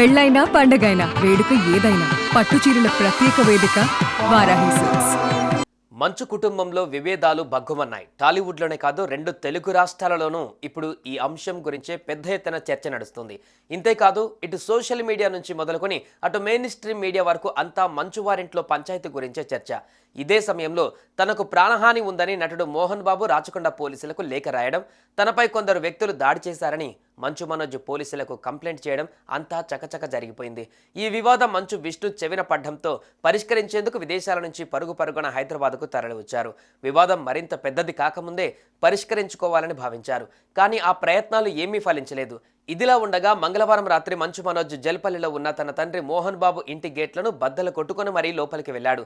పెళ్ళైనా పండగైనా వేడుక ఏదైనా పట్టు చీరల ప్రత్యేక వేదిక వారాహి సిల్క్స్. మంచు కుటుంబంలో విభేదాలు భగ్గుమన్నాయి. టాలీవుడ్లోనే కాదు, 2 తెలుగు రాష్ట్రాలలోనూ ఇప్పుడు ఈ అంశం గురించే పెద్ద ఎత్తున చర్చ నడుస్తుంది. ఇంతేకాదు, ఇటు సోషల్ మీడియా నుంచి మొదలుకొని అటు మెయిన్ స్ట్రీమ్ మీడియా వరకు అంతా మంచు వారింట్లో పంచాయతీ గురించే చర్చ. ఇదే సమయంలో తనకు ప్రాణహాని ఉందని నటుడు మోహన్ బాబు రాచకొండ పోలీసులకు లేఖ రాయడం, తనపై కొందరు వ్యక్తులు దాడి చేశారని మంచు మనోజ్ పోలీసులకు కంప్లైంట్ చేయడం అంతా చకచక జరిగిపోయింది. ఈ వివాదం మంచు విష్ణు చెవిన పడ్డంతో పరిష్కరించేందుకు విదేశాల నుంచి పరుగున హైదరాబాద్కు తరలివచ్చారు. వివాదం మరింత పెద్దది కాకముందే పరిష్కరించుకోవాలని భావించారు. కానీ ఆ ప్రయత్నాలు ఏమీ ఫలించలేదు. ఇదిలా ఉండగా మంగళవారం రాత్రి మంచు మనోజ్ జల్పల్లిలో ఉన్న తన తండ్రి మోహన్ బాబు ఇంటి గేట్లను బద్దలు కొట్టుకొని మరీ లోపలికి వెళ్ళాడు.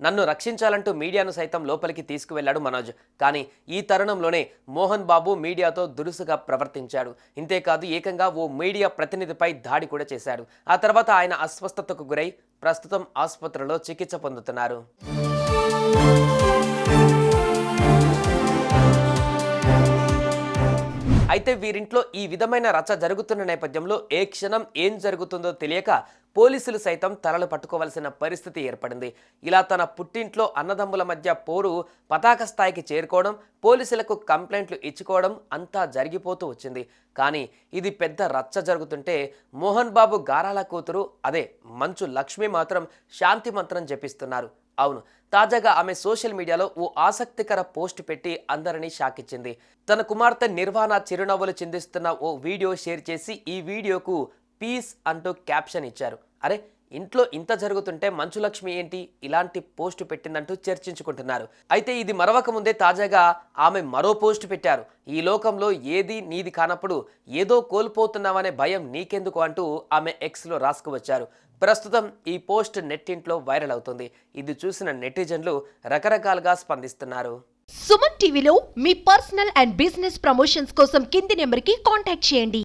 నన్ను రక్షించాలంటూ మీడియాను సైతం లోపలికి తీసుకువెళ్లాడు మనోజ్. కానీ ఈ తరుణంలోనే మోహన్ బాబు మీడియాతో దురుసుగా ప్రవర్తించాడు. ఇంతేకాదు, ఏకంగా ఓ మీడియా ప్రతినిధిపై దాడి కూడా చేశాడు. ఆ తర్వాత ఆయన అస్వస్థతకు గురై ప్రస్తుతం ఆసుపత్రిలో చికిత్స పొందుతున్నారు. అయితే వీరింట్లో ఈ విధమైన రచ్చ జరుగుతున్న నేపథ్యంలో ఏ క్షణం ఏం జరుగుతుందో తెలియక పోలీసులు సైతం తలలు పట్టుకోవాల్సిన పరిస్థితి ఏర్పడింది. ఇలా తన పుట్టింట్లో అన్నదమ్ముల మధ్య పోరు పతాక స్థాయికి చేరుకోవడం, పోలీసులకు కంప్లైంట్లు ఇచ్చుకోవడం అంతా జరిగిపోతూ వచ్చింది. కానీ ఇది పెద్ద రచ్చ జరుగుతుంటే మోహన్ బాబు గారాల కూతురు అదే మంచు లక్ష్మి మాత్రం శాంతి మంత్రం జపిస్తున్నారు. అవును, తాజాగా ఆమె సోషల్ మీడియాలో ఓ ఆసక్తికర పోస్ట్ పెట్టి అందరినీ షాక్ ఇచ్చింది. తన కుమార్తె నిర్వాణ చిరునవ్వులు చిందిస్తున్న ఓ వీడియో షేర్ చేసి ఈ వీడియోకు పీస్ అంటూ క్యాప్షన్ ఇచ్చారు. అరే, ఇంట్లో ఇంత జరుగుతుంటే మంచు లక్ష్మి ఏంటి ఇలాంటి పోస్ట్ పెట్టిందంటూ చర్చించుకుంటున్నారు. అయితే ఇది మరవక ముందే తాజాగా ఆమె మరో పోస్ట్ పెట్టారు. ఈ లోకంలో ఏది నీది కానప్పుడు ఏదో కోల్పోతున్నావనే భయం నీకెందుకు అంటూ ఆమె ఎక్స్లో రాసుకువచ్చారు. ప్రస్తుతం ఈ పోస్ట్ నెట్టింట్లో వైరల్ అవుతుంది. ఇది చూసిన నెటిజన్లు రకరకాలుగా స్పందిస్తున్నారు. సుమన్ టీవీలో మీ పర్సనల్ అండ్ బిజినెస్ ప్రమోషన్స్ కోసం కింది నెంబర్కి కాంటాక్ట్ చేయండి.